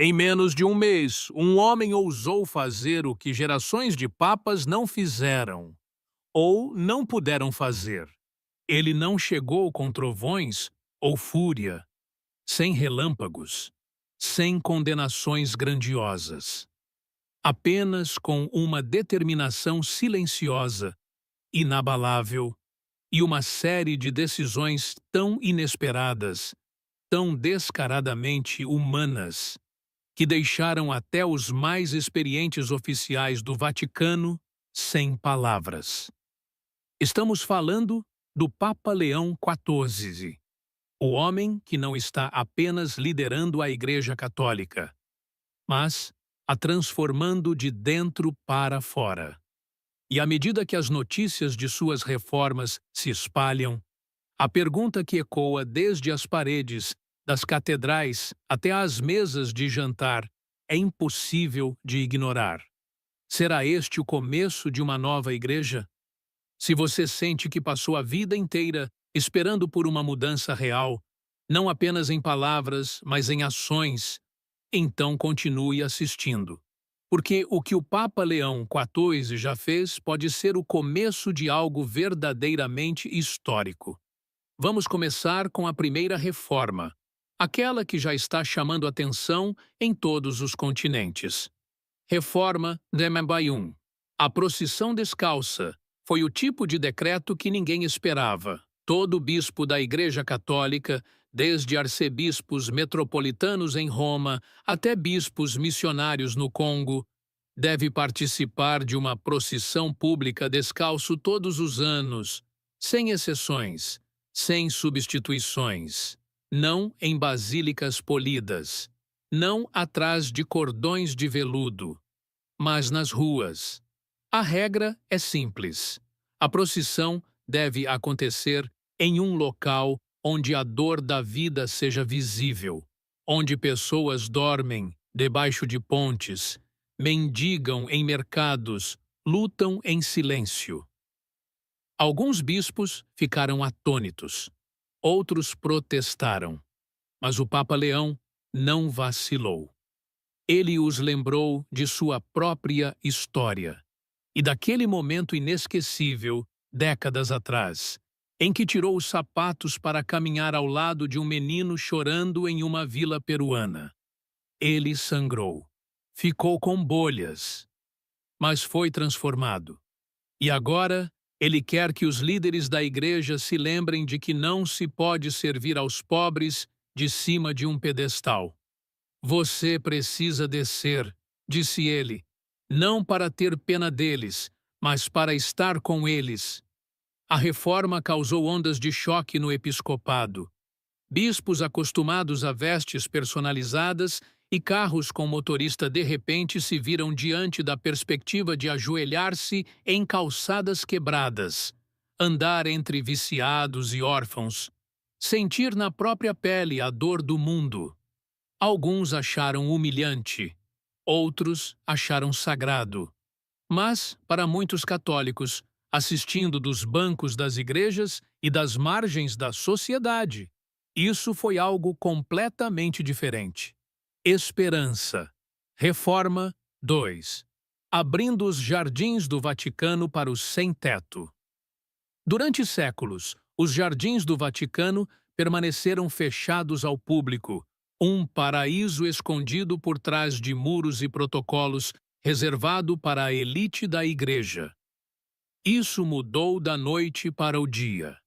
Em menos de um mês, um homem ousou fazer o que gerações de papas não fizeram, ou não puderam fazer. Ele não chegou com trovões ou fúria, sem relâmpagos, sem condenações grandiosas. Apenas com uma determinação silenciosa, inabalável, e uma série de decisões tão inesperadas, tão descaradamente humanas, que deixaram até os mais experientes oficiais do Vaticano sem palavras. Estamos falando do Papa Leão XIV, o homem que não está apenas liderando a Igreja Católica, mas a transformando de dentro para fora. E à medida que as notícias de suas reformas se espalham, a pergunta que ecoa desde as paredes das catedrais até às mesas de jantar é impossível de ignorar. Será este o começo de uma nova igreja? Se você sente que passou a vida inteira esperando por uma mudança real, não apenas em palavras, mas em ações, então continue assistindo. Porque o que o Papa Leão XIV já fez pode ser o começo de algo verdadeiramente histórico. Vamos começar com a primeira reforma, aquela que já está chamando atenção em todos os continentes. Reforma de Membayun. A procissão descalça foi o tipo de decreto que ninguém esperava. Todo bispo da Igreja Católica, desde arcebispos metropolitanos em Roma até bispos missionários no Congo, deve participar de uma procissão pública descalço todos os anos, sem exceções, sem substituições, não em basílicas polidas, não atrás de cordões de veludo, mas nas ruas. A regra é simples. A procissão deve acontecer em um local onde a dor da vida seja visível, onde pessoas dormem debaixo de pontes, mendigam em mercados, lutam em silêncio. Alguns bispos ficaram atônitos, outros protestaram, mas o Papa Leão não vacilou. Ele os lembrou de sua própria história e daquele momento inesquecível, décadas atrás, em que tirou os sapatos para caminhar ao lado de um menino chorando em uma vila peruana. Ele sangrou, ficou com bolhas, mas foi transformado. E agora, ele quer que os líderes da igreja se lembrem de que não se pode servir aos pobres de cima de um pedestal. Você precisa descer, disse ele, não para ter pena deles, mas para estar com eles. A reforma causou ondas de choque no episcopado. Bispos acostumados a vestes personalizadas e carros com motorista de repente se viram diante da perspectiva de ajoelhar-se em calçadas quebradas, andar entre viciados e órfãos, sentir na própria pele a dor do mundo. Alguns acharam humilhante, outros acharam sagrado. Mas, para muitos católicos, assistindo dos bancos das igrejas e das margens da sociedade, isso foi algo completamente diferente. Esperança. Reforma 2. Abrindo os jardins do Vaticano para os sem-teto. Durante séculos, os jardins do Vaticano permaneceram fechados ao público, um paraíso escondido por trás de muros e protocolos, reservado para a elite da Igreja. Isso mudou da noite para o dia.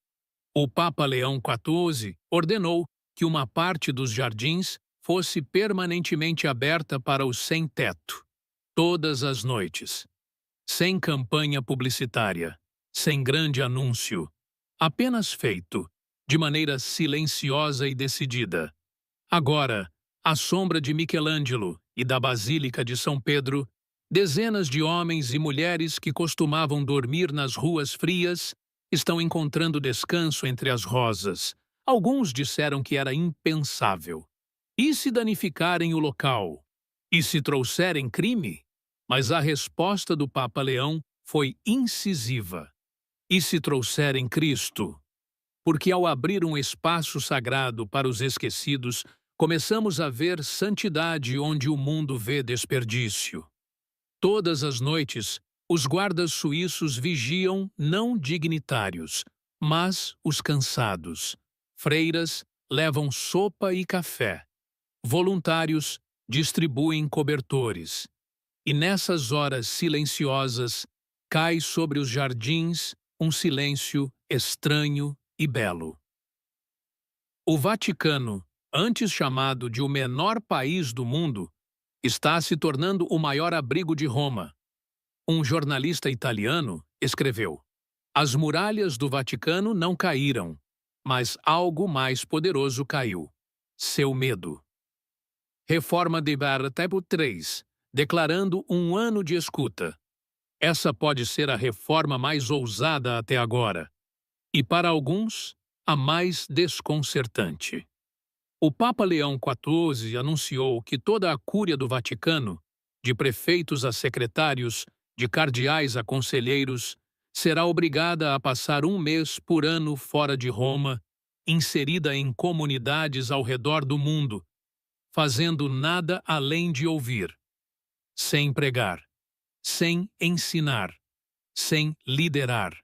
O Papa Leão XIV ordenou que uma parte dos jardins fosse permanentemente aberta para os sem-teto, todas as noites. Sem campanha publicitária, sem grande anúncio, apenas feito, de maneira silenciosa e decidida. Agora, à sombra de Michelangelo e da Basílica de São Pedro, dezenas de homens e mulheres que costumavam dormir nas ruas frias estão encontrando descanso entre as rosas. Alguns disseram que era impensável. E se danificarem o local? E se trouxerem crime? Mas a resposta do Papa Leão foi incisiva. E se trouxerem Cristo? Porque ao abrir um espaço sagrado para os esquecidos, começamos a ver santidade onde o mundo vê desperdício. Todas as noites, os guardas suíços vigiam não dignitários, mas os cansados. Freiras levam sopa e café. Voluntários distribuem cobertores. E nessas horas silenciosas, cai sobre os jardins um silêncio estranho e belo. O Vaticano, antes chamado de o menor país do mundo, está se tornando o maior abrigo de Roma. Um jornalista italiano escreveu: "As muralhas do Vaticano não caíram, mas algo mais poderoso caiu: seu medo." Reforma de Bartepo 3, declarando um ano de escuta. Essa pode ser a reforma mais ousada até agora, e para alguns, a mais desconcertante. O Papa Leão XIV anunciou que toda a cúria do Vaticano, de prefeitos a secretários, de cardeais a conselheiros, será obrigada a passar um mês por ano fora de Roma, inserida em comunidades ao redor do mundo, fazendo nada além de ouvir, sem pregar, sem ensinar, sem liderar,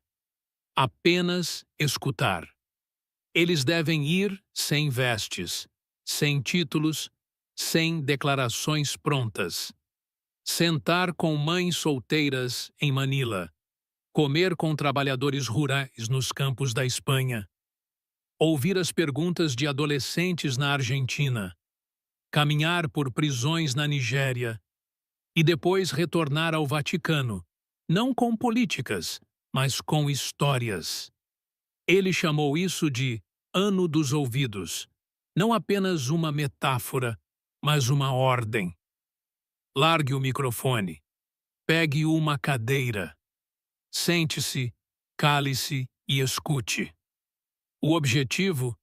apenas escutar. Eles devem ir sem vestes, sem títulos, sem declarações prontas. Sentar com mães solteiras em Manila, comer com trabalhadores rurais nos campos da Espanha, ouvir as perguntas de adolescentes na Argentina, caminhar por prisões na Nigéria e depois retornar ao Vaticano, não com políticas, mas com histórias. Ele chamou isso de Ano dos Ouvidos, não apenas uma metáfora, mas uma ordem. Largue o microfone, pegue uma cadeira, sente-se, cale-se e escute. O objetivo?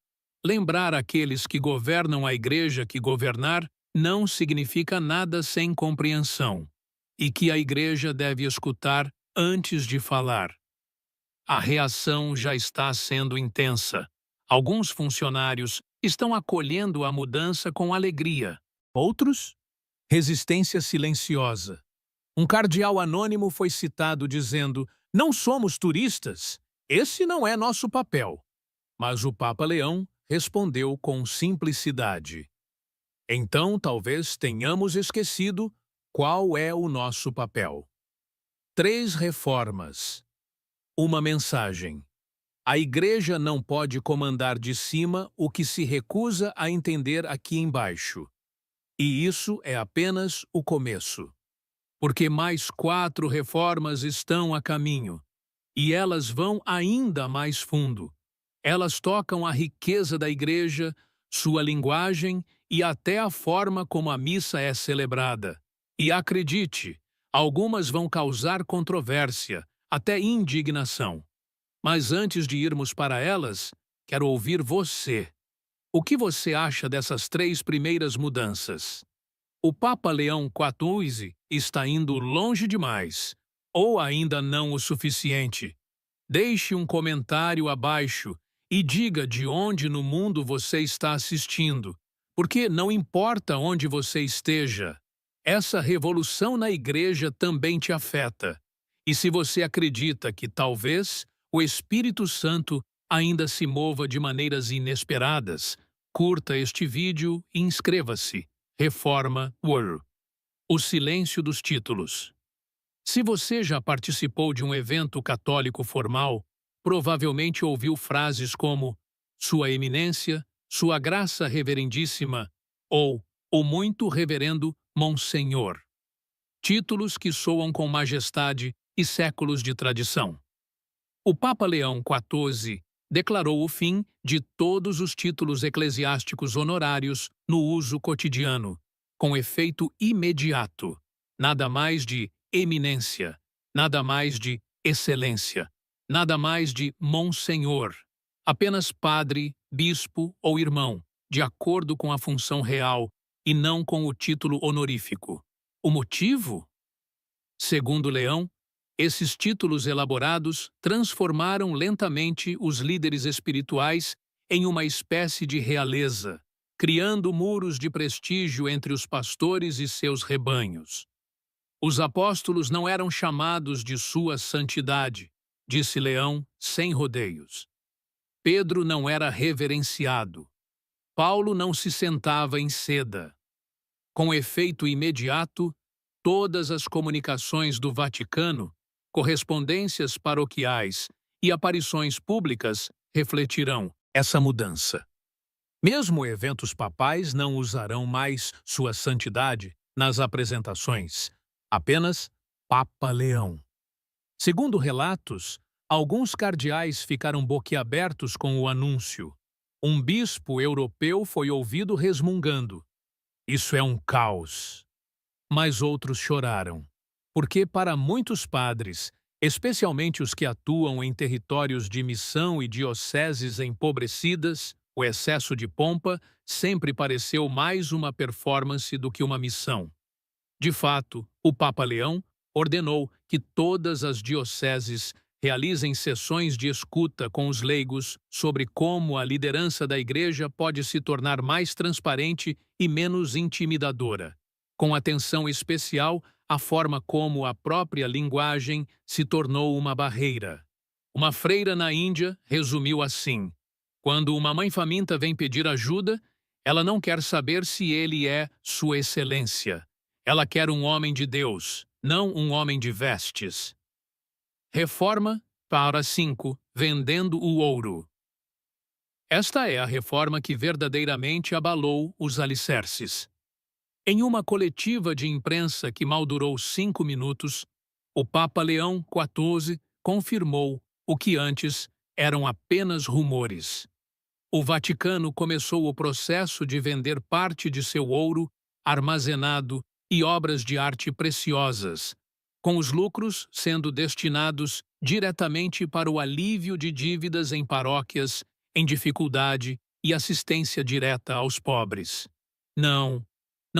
Lembrar aqueles que governam a igreja que governar não significa nada sem compreensão, e que a igreja deve escutar antes de falar. A reação já está sendo intensa. Alguns funcionários estão acolhendo a mudança com alegria. Outros? Resistência silenciosa. Um cardeal anônimo foi citado dizendo: "Não somos turistas. Esse não é nosso papel." Mas o Papa Leão respondeu com simplicidade: "Então talvez tenhamos esquecido qual é o nosso papel." 3 reformas. Uma mensagem. A igreja não pode comandar de cima o que se recusa a entender aqui embaixo. E isso é apenas o começo. Porque mais 4 reformas estão a caminho, e elas vão ainda mais fundo. Elas tocam a riqueza da igreja, sua linguagem e até a forma como a missa é celebrada. E acredite, algumas vão causar controvérsia, até indignação. Mas antes de irmos para elas, quero ouvir você. O que você acha dessas 3 primeiras mudanças? O Papa Leão XIV está indo longe demais, ou ainda não o suficiente? Deixe um comentário abaixo e diga de onde no mundo você está assistindo, porque não importa onde você esteja, essa revolução na igreja também te afeta. E se você acredita que talvez o Espírito Santo ainda se mova de maneiras inesperadas, curta este vídeo e inscreva-se. Reforma World. O silêncio dos títulos. Se você já participou de um evento católico formal, provavelmente ouviu frases como Sua Eminência, Sua Graça Reverendíssima ou O Muito Reverendo Monsenhor. Títulos que soam com majestade e séculos de tradição. O Papa Leão XIV declarou o fim de todos os títulos eclesiásticos honorários no uso cotidiano, com efeito imediato. Nada mais de eminência, nada mais de excelência, nada mais de monsenhor. Apenas padre, bispo ou irmão, de acordo com a função real e não com o título honorífico. O motivo? Segundo Leão, esses títulos elaborados transformaram lentamente os líderes espirituais em uma espécie de realeza, criando muros de prestígio entre os pastores e seus rebanhos. Os apóstolos não eram chamados de sua santidade, disse Leão, sem rodeios. Pedro não era reverenciado. Paulo não se sentava em seda. Com efeito imediato, todas as comunicações do Vaticano, correspondências paroquiais e aparições públicas refletirão essa mudança. Mesmo eventos papais não usarão mais sua santidade nas apresentações, apenas Papa Leão. Segundo relatos, alguns cardeais ficaram boquiabertos com o anúncio. Um bispo europeu foi ouvido resmungando: "Isso é um caos." Mas outros choraram, porque para muitos padres, especialmente os que atuam em territórios de missão e dioceses empobrecidas, o excesso de pompa sempre pareceu mais uma performance do que uma missão. De fato, o Papa Leão ordenou que todas as dioceses realizem sessões de escuta com os leigos sobre como a liderança da Igreja pode se tornar mais transparente e menos intimidadora, com atenção especial à forma como a própria linguagem se tornou uma barreira. Uma freira na Índia resumiu assim: quando uma mãe faminta vem pedir ajuda, ela não quer saber se ele é Sua Excelência. Ela quer um homem de Deus, não um homem de vestes. Reforma para 5, vendendo o ouro. Esta é a reforma que verdadeiramente abalou os alicerces. Em uma coletiva de imprensa que mal durou 5 minutos, o Papa Leão XIV confirmou o que antes eram apenas rumores. O Vaticano começou o processo de vender parte de seu ouro armazenado e obras de arte preciosas, com os lucros sendo destinados diretamente para o alívio de dívidas em paróquias em dificuldade e assistência direta aos pobres. Não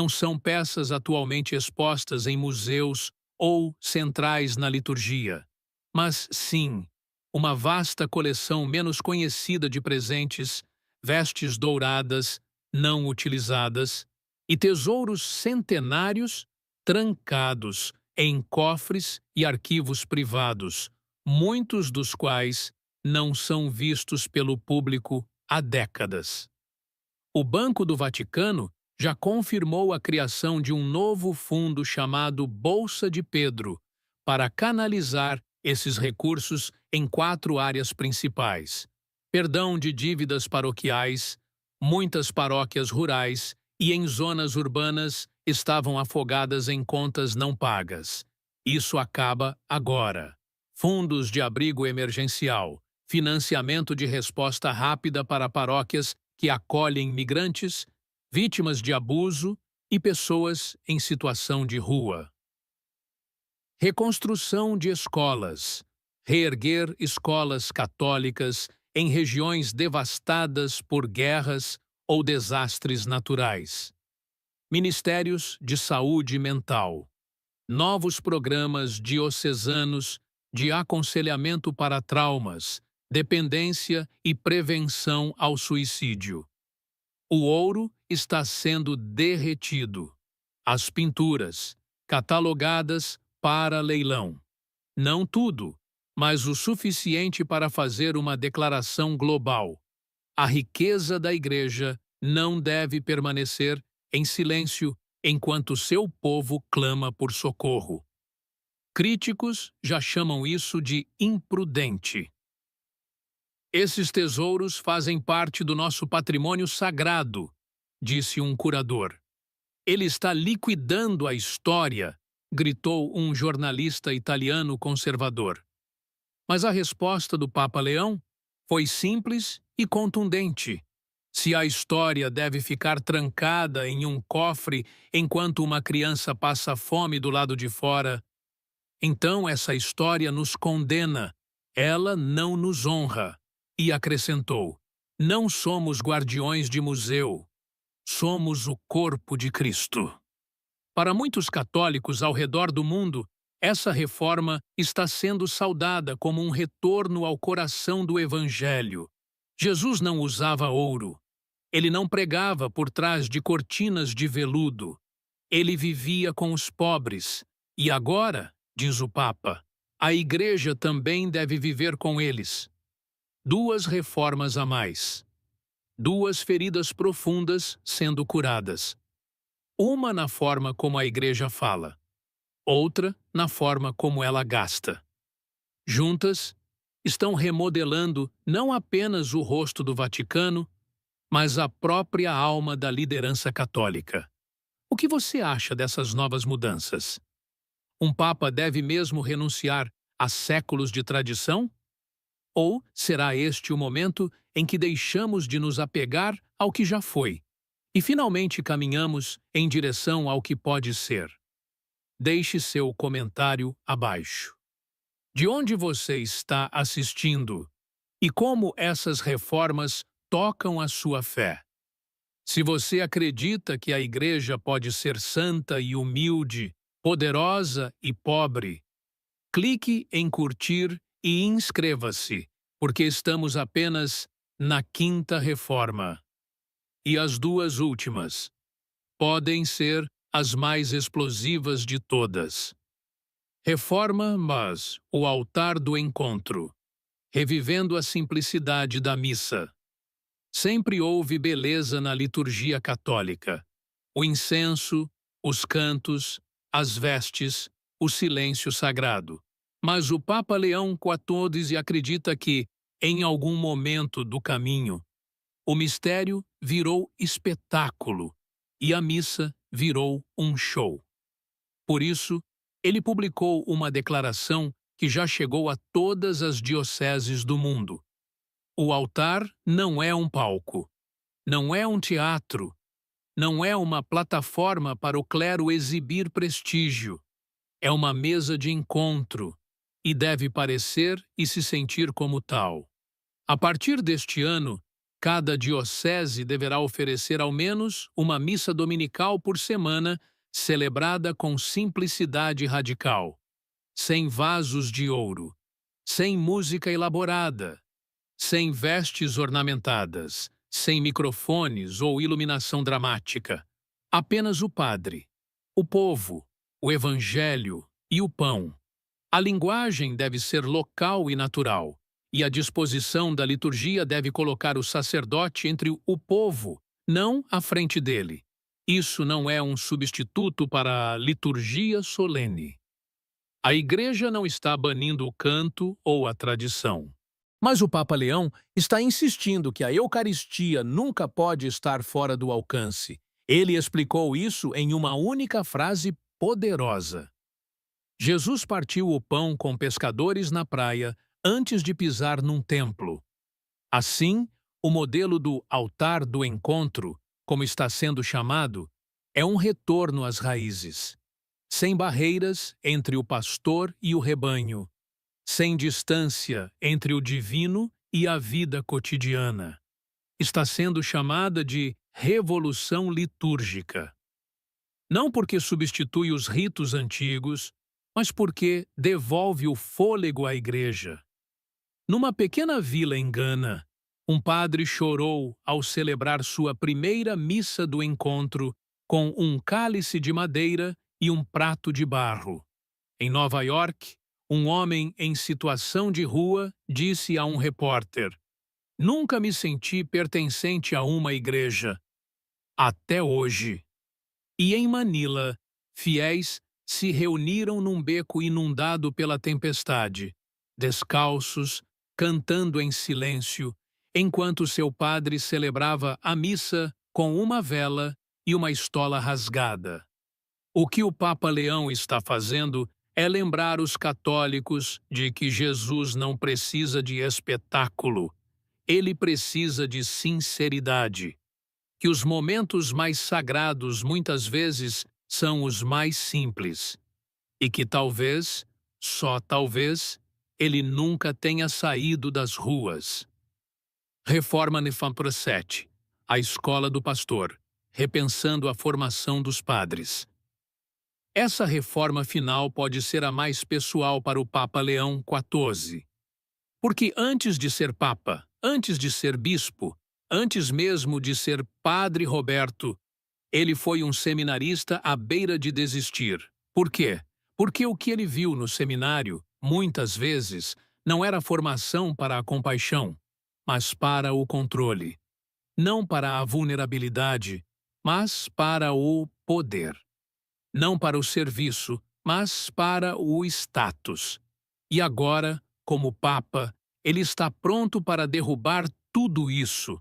são peças atualmente expostas em museus ou centrais na liturgia, mas sim uma vasta coleção menos conhecida de presentes, vestes douradas, não utilizadas, e tesouros centenários trancados em cofres e arquivos privados, muitos dos quais não são vistos pelo público há décadas. O Banco do Vaticano já confirmou a criação de um novo fundo chamado Bolsa de Pedro, para canalizar esses recursos em 4 áreas principais: perdão de dívidas paroquiais. Muitas paróquias rurais e em zonas urbanas estavam afogadas em contas não pagas. Isso acaba agora. Fundos de abrigo emergencial, financiamento de resposta rápida para paróquias que acolhem migrantes, vítimas de abuso e pessoas em situação de rua. Reconstrução de escolas. Reerguer escolas católicas em regiões devastadas por guerras ou desastres naturais. Ministérios de saúde mental. Novos programas diocesanos de aconselhamento para traumas, dependência e prevenção ao suicídio. O ouro está sendo derretido. As pinturas, catalogadas para leilão. Não tudo, mas o suficiente para fazer uma declaração global. A riqueza da Igreja não deve permanecer em silêncio enquanto seu povo clama por socorro. Críticos já chamam isso de imprudente. Esses tesouros fazem parte do nosso patrimônio sagrado, disse um curador. Ele está liquidando a história, gritou um jornalista italiano conservador. Mas a resposta do Papa Leão foi simples e contundente. Se a história deve ficar trancada em um cofre enquanto uma criança passa fome do lado de fora, então essa história nos condena, ela não nos honra. E acrescentou: não somos guardiões de museu, somos o corpo de Cristo. Para muitos católicos ao redor do mundo, essa reforma está sendo saudada como um retorno ao coração do Evangelho. Jesus não usava ouro. Ele não pregava por trás de cortinas de veludo. Ele vivia com os pobres. E agora, diz o Papa, a Igreja também deve viver com eles. 2 reformas a mais. 2 feridas profundas sendo curadas. Uma na forma como a Igreja fala, outra na forma como ela gasta. Juntas, estão remodelando não apenas o rosto do Vaticano, mas a própria alma da liderança católica. O que você acha dessas novas mudanças? Um Papa deve mesmo renunciar a séculos de tradição? Ou será este o momento em que deixamos de nos apegar ao que já foi e finalmente caminhamos em direção ao que pode ser? Deixe seu comentário abaixo. De onde você está assistindo e como essas reformas tocam a sua fé? Se você acredita que a Igreja pode ser santa e humilde, poderosa e pobre, clique em curtir e inscreva-se, porque estamos apenas na 5ª reforma. E as 2 últimas podem ser as mais explosivas de todas. Reforma, mas o altar do encontro, revivendo a simplicidade da missa. Sempre houve beleza na liturgia católica. O incenso, os cantos, as vestes, o silêncio sagrado. Mas o Papa Leão XIV acredita que, em algum momento do caminho, o mistério virou espetáculo e a missa virou um show. Por isso, ele publicou uma declaração que já chegou a todas as dioceses do mundo. O altar não é um palco, não é um teatro, não é uma plataforma para o clero exibir prestígio. É uma mesa de encontro e deve parecer e se sentir como tal. A partir deste ano, cada diocese deverá oferecer ao menos uma missa dominical por semana, celebrada com simplicidade radical, sem vasos de ouro, sem música elaborada, sem vestes ornamentadas, sem microfones ou iluminação dramática. Apenas o padre, o povo, o evangelho e o pão. A linguagem deve ser local e natural, e a disposição da liturgia deve colocar o sacerdote entre o povo, não à frente dele. Isso não é um substituto para a liturgia solene. A Igreja não está banindo o canto ou a tradição. Mas o Papa Leão está insistindo que a Eucaristia nunca pode estar fora do alcance. Ele explicou isso em uma única frase poderosa. Jesus partiu o pão com pescadores na praia antes de pisar num templo. Assim, o modelo do altar do encontro, como está sendo chamado, é um retorno às raízes. Sem barreiras entre o pastor e o rebanho. Sem distância entre o divino e a vida cotidiana. Está sendo chamada de revolução litúrgica. Não porque substitui os ritos antigos, mas porque devolve o fôlego à Igreja. Numa pequena vila em Gana, um padre chorou ao celebrar sua primeira missa do encontro com um cálice de madeira e um prato de barro. Em Nova York, um homem em situação de rua disse a um repórter: "Nunca me senti pertencente a uma igreja. Até hoje." E em Manila, fiéis se reuniram num beco inundado pela tempestade, descalços, cantando em silêncio, enquanto seu padre celebrava a missa com uma vela e uma estola rasgada. O que o Papa Leão está fazendo é lembrar os católicos de que Jesus não precisa de espetáculo, ele precisa de sinceridade. Que os momentos mais sagrados muitas vezes são os mais simples, e que talvez, só talvez, ele nunca tenha saído das ruas. Reforma Nefampró 7, a Escola do Pastor, repensando a formação dos padres. Essa reforma final pode ser a mais pessoal para o Papa Leão XIV. Porque antes de ser Papa, antes de ser bispo, Antes mesmo de ser Padre Roberto, ele foi um seminarista à beira de desistir. Por quê? Porque o que ele viu no seminário, muitas vezes, não era formação para a compaixão, mas para o controle. Não para a vulnerabilidade, mas para o poder. Não para o serviço, mas para o status. E agora, como Papa, ele está pronto para derrubar tudo isso.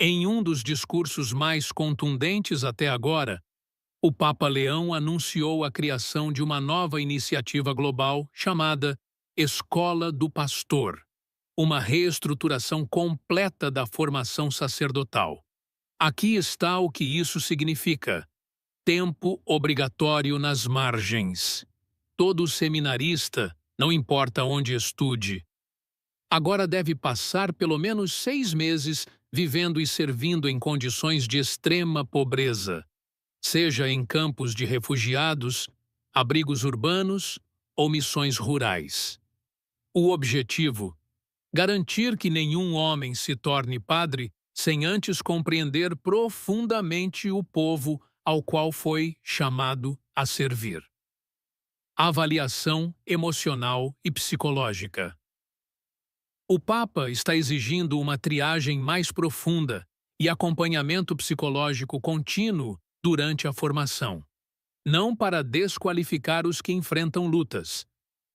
Em um dos discursos mais contundentes até agora, o Papa Leão anunciou a criação de uma nova iniciativa global chamada Escola do Pastor, uma reestruturação completa da formação sacerdotal. Aqui está o que isso significa: tempo obrigatório nas margens. Todo seminarista, não importa onde estude, agora deve passar pelo menos 6 meses vivendo e servindo em condições de extrema pobreza, seja em campos de refugiados, abrigos urbanos ou missões rurais. O objetivo: garantir que nenhum homem se torne padre sem antes compreender profundamente o povo ao qual foi chamado a servir. Avaliação emocional e psicológica. O Papa está exigindo uma triagem mais profunda e acompanhamento psicológico contínuo durante a formação. Não para desqualificar os que enfrentam lutas,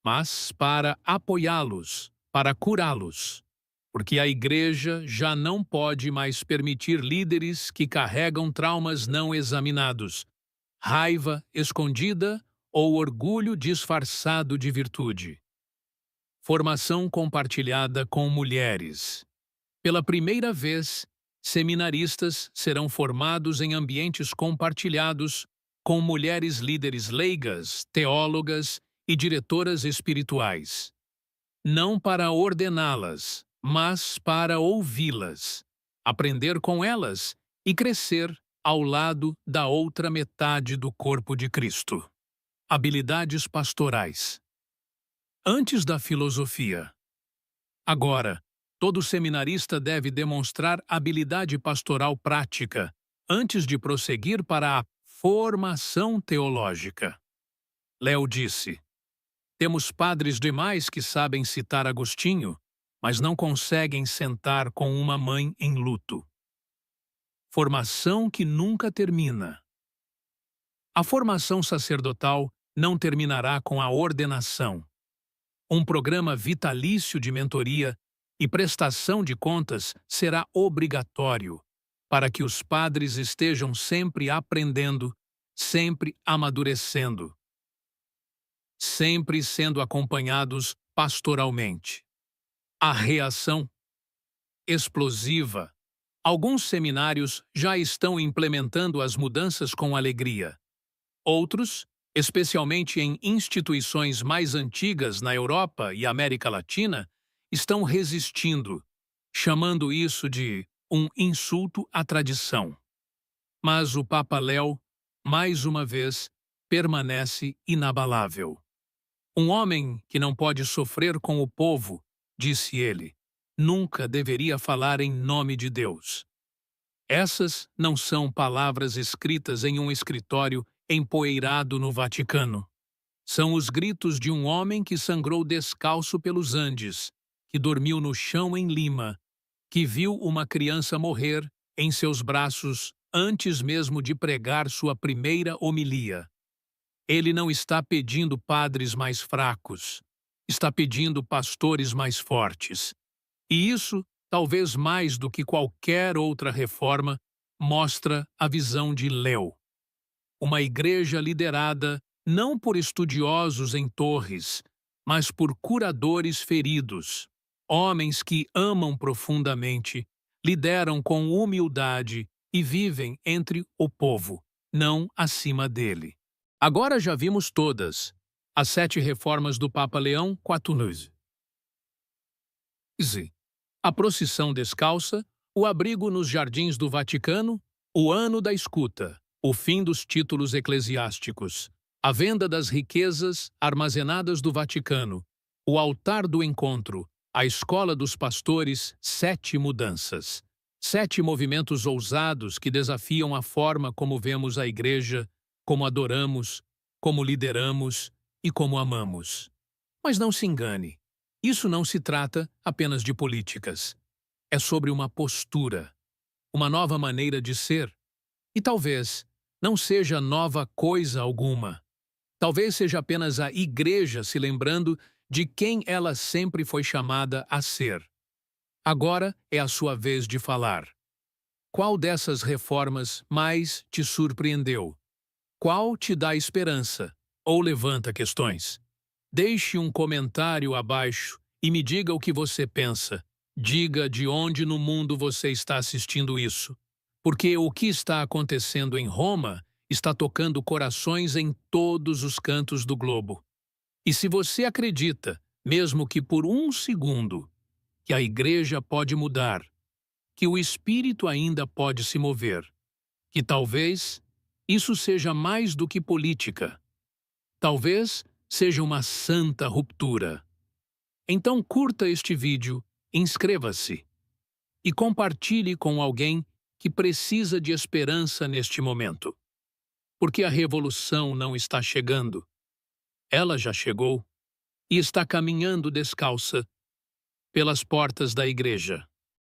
mas para apoiá-los, para curá-los. Porque a Igreja já não pode mais permitir líderes que carregam traumas não examinados, raiva escondida ou orgulho disfarçado de virtude. Formação compartilhada com mulheres. Pela primeira vez, seminaristas serão formados em ambientes compartilhados com mulheres líderes leigas, teólogas e diretoras espirituais. Não para ordená-las, mas para ouvi-las, aprender com elas e crescer ao lado da outra metade do corpo de Cristo. Habilidades pastorais. Antes da filosofia. Agora, todo seminarista deve demonstrar habilidade pastoral prática antes de prosseguir para a formação teológica. Léo disse: temos padres demais que sabem citar Agostinho, mas não conseguem sentar com uma mãe em luto. Formação que nunca termina. A formação sacerdotal não terminará com a ordenação. Um programa vitalício de mentoria e prestação de contas será obrigatório para que os padres estejam sempre aprendendo, sempre amadurecendo, sempre sendo acompanhados pastoralmente. A reação explosiva. Alguns seminários já estão implementando as mudanças com alegria. Outros, especialmente em instituições mais antigas na Europa e América Latina, estão resistindo, chamando isso de um insulto à tradição. Mas o Papa Léo, mais uma vez, permanece inabalável. Um homem que não pode sofrer com o povo, disse ele, nunca deveria falar em nome de Deus. Essas não são palavras escritas em um escritório empoeirado no Vaticano. São os gritos de um homem que sangrou descalço pelos Andes, que dormiu no chão em Lima, que viu uma criança morrer em seus braços antes mesmo de pregar sua primeira homilia. Ele não está pedindo padres mais fracos, está pedindo pastores mais fortes. E isso, talvez mais do que qualquer outra reforma, mostra a visão de Léo. Uma igreja liderada não por estudiosos em torres, mas por curadores feridos, homens que amam profundamente, lideram com humildade e vivem entre o povo, não acima dele. Agora já vimos todas, as 7 reformas do Papa Leão XIV. A procissão descalça, o abrigo nos jardins do Vaticano, o ano da escuta, o fim dos títulos eclesiásticos, a venda das riquezas armazenadas do Vaticano, o altar do encontro, a escola dos pastores, 7 mudanças. 7 movimentos ousados que desafiam a forma como vemos a igreja, como adoramos, como lideramos e como amamos. Mas não se engane, isso não se trata apenas de políticas. É sobre uma postura, uma nova maneira de ser. E talvez não seja nova coisa alguma. Talvez seja apenas a igreja se lembrando de quem ela sempre foi chamada a ser. Agora é a sua vez de falar. Qual dessas reformas mais te surpreendeu? Qual te dá esperança ou levanta questões? Deixe um comentário abaixo e me diga o que você pensa. Diga de onde no mundo você está assistindo isso. Porque o que está acontecendo em Roma está tocando corações em todos os cantos do globo. E se você acredita, mesmo que por um segundo, que a igreja pode mudar, que o espírito ainda pode se mover, que talvez isso seja mais do que política, talvez seja uma santa ruptura. Então curta este vídeo, inscreva-se e compartilhe com alguém que precisa de esperança neste momento. Porque a revolução não está chegando. Ela já chegou e está caminhando descalça pelas portas da igreja.